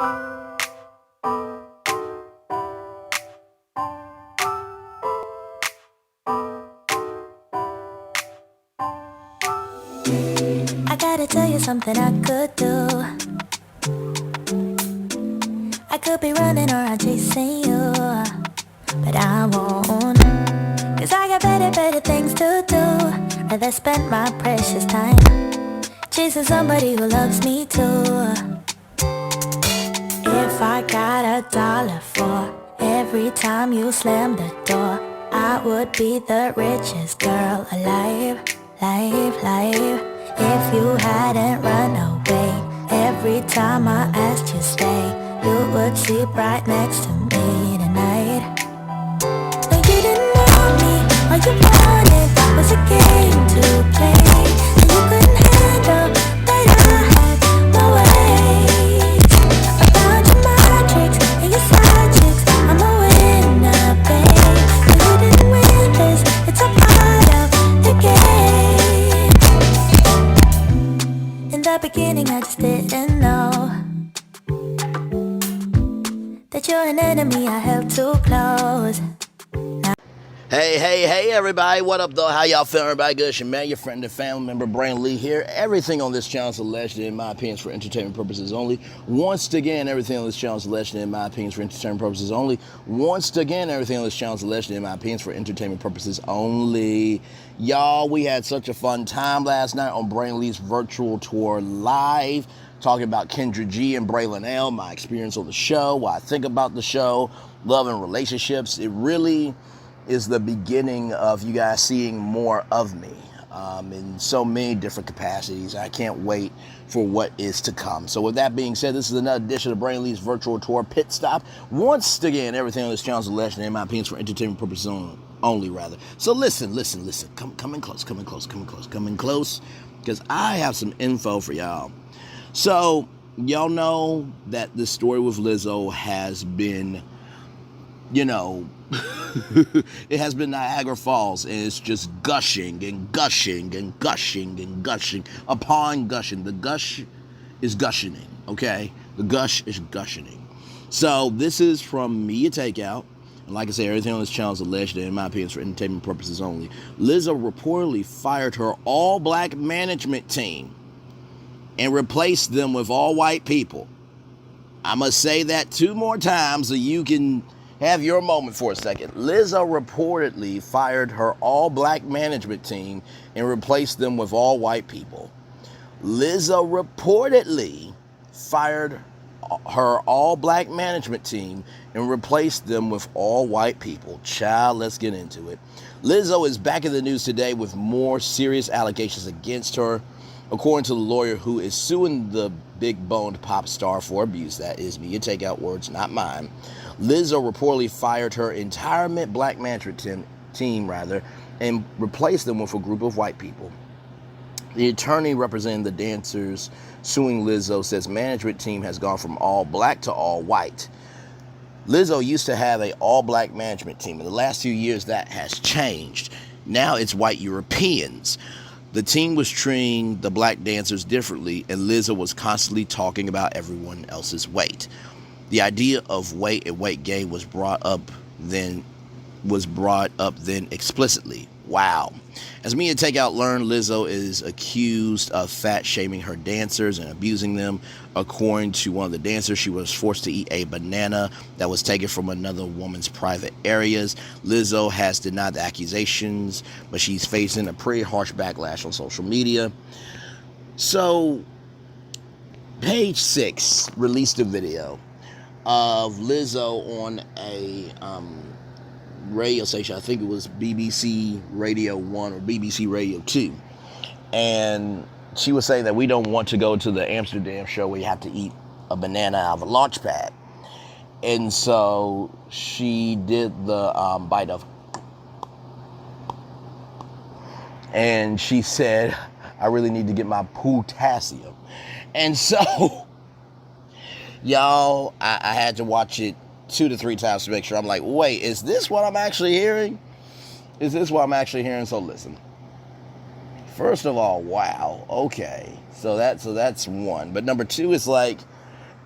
I gotta tell you something I could do. I could be running around chasing you, but I won't. Cause I got better things to do. Rather spend my precious time chasing somebody who loves me too. If I got $1 for every time you slam the door, I would be the richest girl alive, live. If you hadn't run away every time I asked you stay, you would sleep right next to me tonight. No, you didn't want me, all you wanted was a game to play, and you couldn't handle that I had my way. I found your magic and your side chicks, I'm a winner, babe. No, you didn't win this, it's a part of the game. In the beginning I just didn't know that you're an enemy I held too close. Hey, everybody. What up, though? How y'all feeling? Everybody good? It's your man, your friend and family member, Brain Lee here. Everything on this channel is alleged, in my opinion, for entertainment purposes only. Once again, everything on this channel is alleged, in my opinion, for entertainment purposes only. Once again, everything on this channel is alleged, in my opinion, for entertainment purposes only. Y'all, we had such a fun time last night on Brain Lee's virtual tour live, talking about Kendra G and Braylon L, my experience on the show, what I think about the show, love and relationships. It really is the beginning of you guys seeing more of me in so many different capacities. I can't wait for what is to come. So with that being said, this is another edition of Brain Lee's virtual tour pit stop. Once again, everything on this channel is alleged, in my opinion, for entertainment purposes only, rather. So listen. Come in close, because I have some info for y'all. So y'all know that the story with Lizzo has been, it has been Niagara Falls, and it's just gushing upon gushing. The gush is gushing, okay? The gush is gushing. So this is from Media Takeout. And like I say, everything on this channel is alleged, and in my opinion, for entertainment purposes only. Lizzo reportedly fired her all-black management team and replaced them with all-white people. I must say that 2 more times so you can have your moment for a second. Lizzo reportedly fired her all-black management team and replaced them with all-white people. Lizzo reportedly fired her all-black management team and replaced them with all-white people. Child, let's get into it. Lizzo is back in the news today with more serious allegations against her. According to the lawyer who is suing the big-boned pop star for abuse, that is Media Takeout words, not mine, Lizzo reportedly fired her entire black management team, and replaced them with a group of white people. The attorney representing the dancers suing Lizzo says management team has gone from all black to all white. Lizzo used to have an all-black management team. In the last few years, that has changed. Now it's white Europeans. The team was treating the black dancers differently, and Lizzo was constantly talking about everyone else's weight. The idea of weight and weight gain was brought up then explicitly. Wow. As Media Takeout learned, Lizzo is accused of fat shaming her dancers and abusing them. According to one of the dancers, she was forced to eat a banana that was taken from another woman's private areas. Lizzo has denied the accusations, but she's facing a pretty harsh backlash on social media. So, Page 6 released a video of Lizzo on a radio station. I think it was BBC Radio 1 or BBC Radio 2. And she was saying that we don't want to go to the Amsterdam show where you have to eat a banana out of a launch pad. And so she did the bite of, and she said, I really need to get my potassium. And so, y'all, I had to watch it 2 to 3 times to make sure. I'm like, wait, is this what I'm actually hearing? Is this what I'm actually hearing? So listen. First of all, wow, okay. So that's one. But number 2 is like,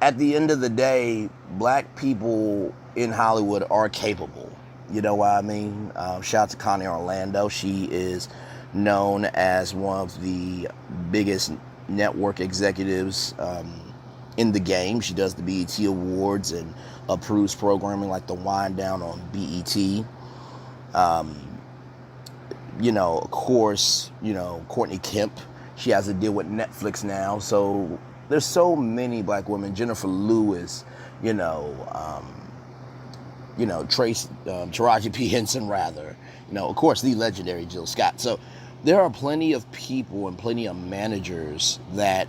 at the end of the day, black people in Hollywood are capable. You know what I mean? Shout out to Connie Orlando. She is known as one of the biggest network executives in the game. She does the BET Awards and approves programming like the Wind Down on BET. Of course, Courtney Kemp. She has a deal with Netflix now. So there's so many black women. Jennifer Lewis, Taraji P. Henson, rather. Of course, the legendary Jill Scott. So there are plenty of people and plenty of managers that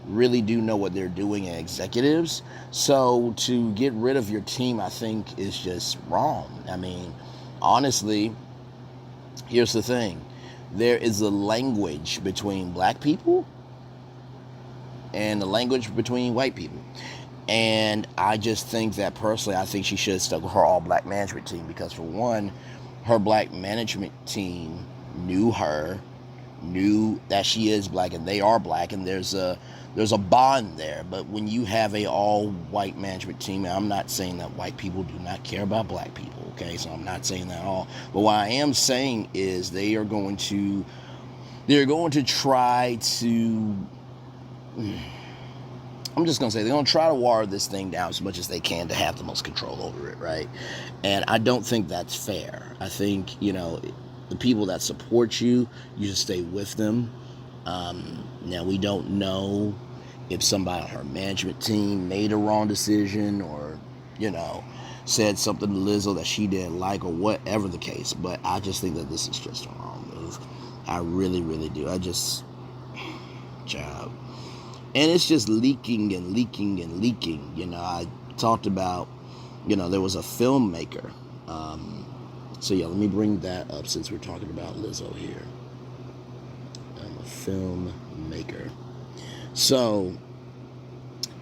really do know what they're doing and executives. So to get rid of your team, I think, is just wrong. I mean, honestly, here's the thing. There is a language between black people and a language between white people. And I just think that personally, I think she should have stuck with her all-black management team because, for one, her black management team knew her, knew that she is black and they are black, and there's a bond there. But when you have a all-white management team, and I'm not saying that white people do not care about black people, okay? So I'm not saying that at all. But what I am saying is they're going to try to... I'm just going to say they're going to try to water this thing down as much as they can to have the most control over it, right? And I don't think that's fair. I think, the people that support you, you should stay with them. Now, we don't know if somebody on her management team made a wrong decision or, said something to Lizzo that she didn't like or whatever the case. But I just think that this is just a wrong move. I really, really do. Child. And it's just leaking and leaking and leaking. I talked about, there was a filmmaker. Let me bring that up since we're talking about Lizzo here. I'm a filmmaker. So,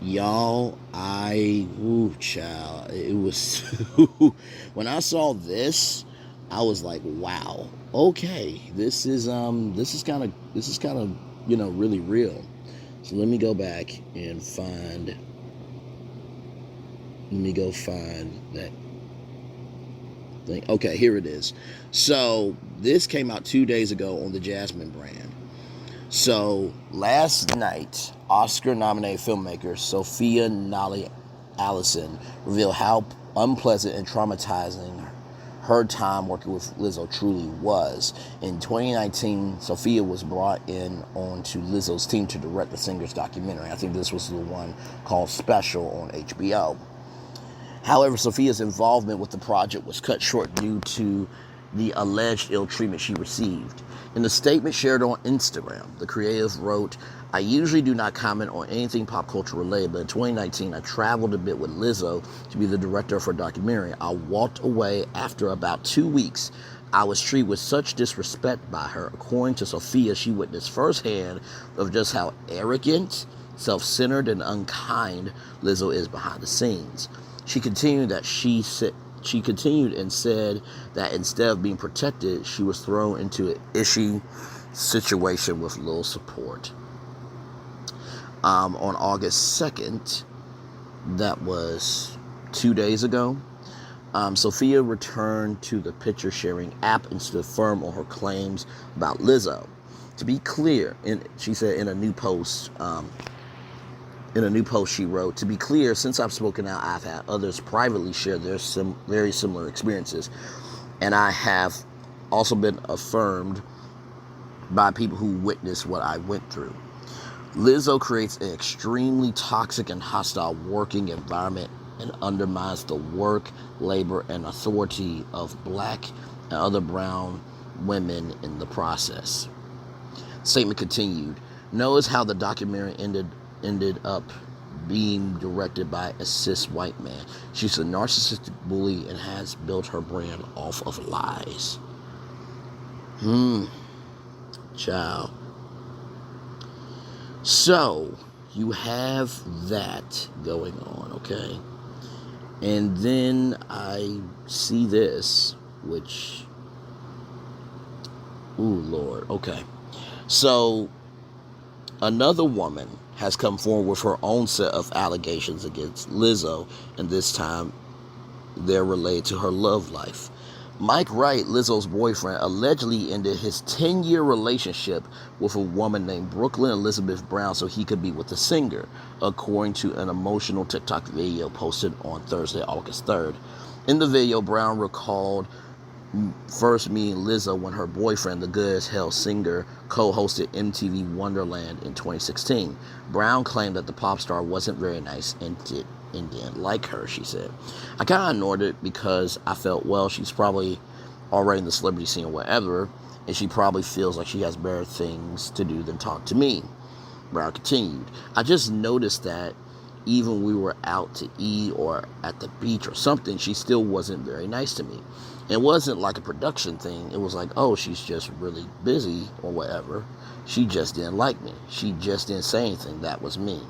y'all, child, it was, when I saw this, I was like, wow, okay, this is kind of, really real. So let me go back and find that thing. Okay, here it is. So this came out 2 days ago on the Jasmine brand. So last night, Oscar-nominated filmmaker Sophia Nali Allison revealed how unpleasant and traumatizing her time working with Lizzo truly was. In 2019, Sophia was brought in onto Lizzo's team to direct the singer's documentary. I think this was the one called Special on HBO. However, Sophia's involvement with the project was cut short due to the alleged ill treatment she received. In a statement shared on Instagram, the creative wrote, "I usually do not comment on anything pop culture related, but in 2019, I traveled a bit with Lizzo to be the director of her documentary. I walked away after about 2 weeks. I was treated with such disrespect by her. According to Sophia, she witnessed firsthand of just how arrogant, self-centered, and unkind Lizzo is behind the scenes." She continued and said that instead of being protected, she was thrown into an ishy situation with little support. On August 2nd, that was 2 days ago, Sophia returned to the picture-sharing app and stood firm on her claims about Lizzo. To be clear, she said in a new post she wrote, "To be clear, since I've spoken out, I've had others privately share their very similar experiences. And I have also been affirmed by people who witnessed what I went through. Lizzo creates an extremely toxic and hostile working environment and undermines the work, labor, and authority of black and other brown women in the process." Statement continued, "Notice how the documentary ended up being directed by a cis white man. She's a narcissistic bully and has built her brand off of lies." Child. So, you have that going on, okay? And then I see this, which... Ooh, Lord. Okay. So, another woman has come forward with her own set of allegations against Lizzo, and this time they're related to her love life. Mike Wright, Lizzo's boyfriend, allegedly ended his 10-year relationship with a woman named Brooklyn Elizabeth Brown so he could be with the singer, according to an emotional TikTok video posted on Thursday, August 3rd. In the video, Brown recalled first meeting Lizzo when her boyfriend, the Good as Hell singer, co-hosted MTV Wonderland in 2016. Brown claimed that the pop star wasn't very nice and didn't like her, she said. I kind of ignored it because I felt, well, she's probably already in the celebrity scene or whatever, and she probably feels like she has better things to do than talk to me. Brown continued. I just noticed that even when we were out to eat or at the beach or something, she still wasn't very nice to me. It wasn't like a production thing. It was like, oh, she's just really busy or whatever. She just didn't like me. She just didn't say anything. That was me.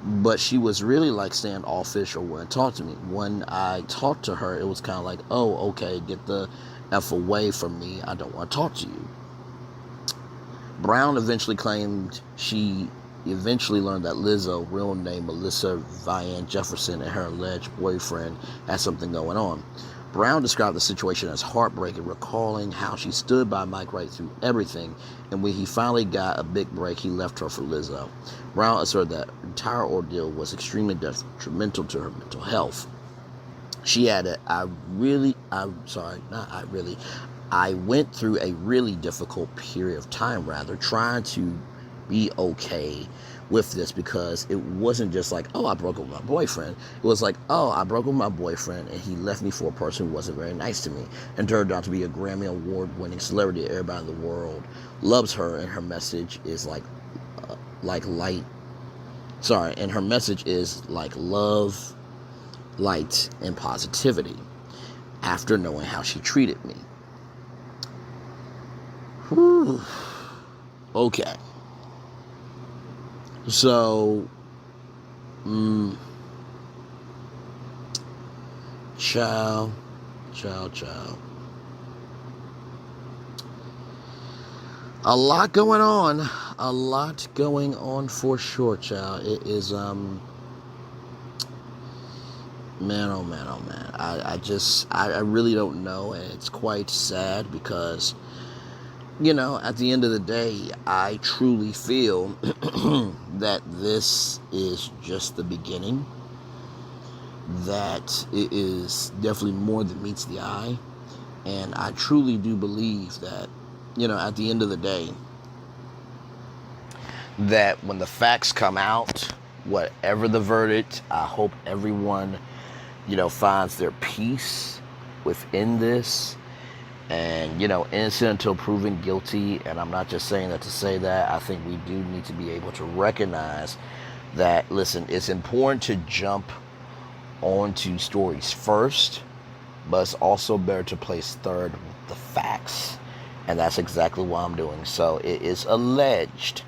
But she was really like standoffish or wouldn't talk to me. When I talked to her, it was kind of like, oh, okay, get the F away from me. I don't want to talk to you. Brown eventually claimed she eventually learned that Lizzo, real name Melissa Vian Jefferson, and her alleged boyfriend had something going on. Brown described the situation as heartbreaking, recalling how she stood by Mike Wright through everything, and when he finally got a big break, he left her for Lizzo. Brown asserted that the entire ordeal was extremely detrimental to her mental health. She added, I went through a really difficult period of time, trying to be okay with this, because it wasn't just like, oh, I broke up with my boyfriend. It was like, oh, I broke up with my boyfriend and he left me for a person who wasn't very nice to me, and turned out to be a Grammy Award-winning celebrity. Everybody in the world loves her, and her message is like love, light, and positivity, after knowing how she treated me. Whew. Okay. So, ciao. A lot going on for sure, child. It is, man, oh man. I really don't know, and it's quite sad because, you know, at the end of the day, I truly feel that this is just the beginning, that it is definitely more than meets the eye, and I truly do believe that, you know, at the end of the day, that when the facts come out, whatever the verdict, I hope everyone, you know, finds their peace within this. And, you know, innocent until proven guilty. And I'm not just saying that to say that. I think we do need to be able to recognize that, listen, it's important to jump onto stories first, but it's also better to place third with the facts. And that's exactly what I'm doing. So it is alleged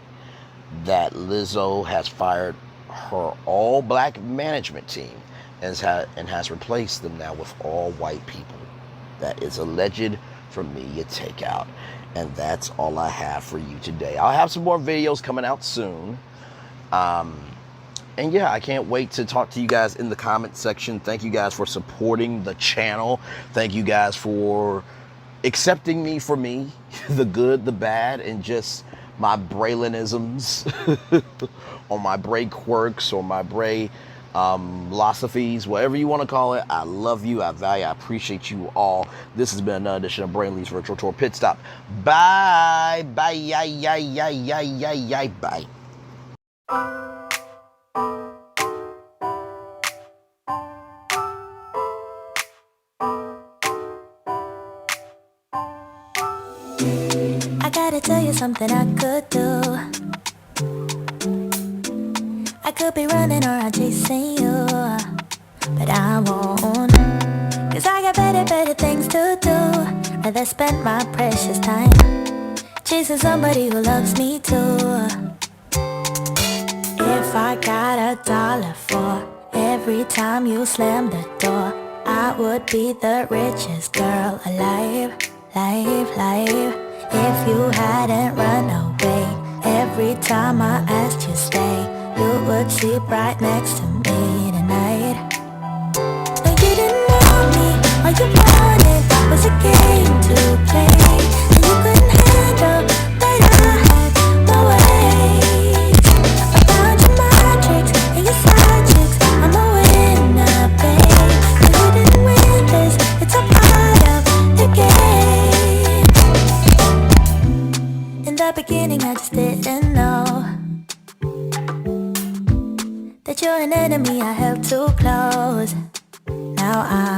that Lizzo has fired her all-black management team and has replaced them now with all-white people. That is alleged from Media Takeout. And that's all I have for you today. I'll have some more videos coming out soon. And yeah, I can't wait to talk to you guys in the comment section. Thank you guys for supporting the channel. Thank you guys for accepting me for me, the good, the bad, and just my Braylenisms, or my Bray quirks, or my Bray philosophies, whatever you want to call it. I love you, I value, I appreciate you all. This has been another edition of Brainley's Virtual Tour Pit Stop. Bye. Bye. Bye. I gotta tell you something I could do. I could be running or I'm chasing you, but I won't, 'cause I got better things to do. Rather spend my precious time chasing somebody who loves me too. If I got $1 for every time you slam the door, I would be the richest girl alive. If you hadn't run away every Every time I asked you stay, you would sleep right next to me tonight. No, you didn't want me, all you wanted was a game to play. And you couldn't handle that I had my ways. I found your magics and your side chicks, I'm a winner, babe. And you didn't win this, it's a part of the game. In the beginning I just didn't know that you're an enemy I held too close. Now I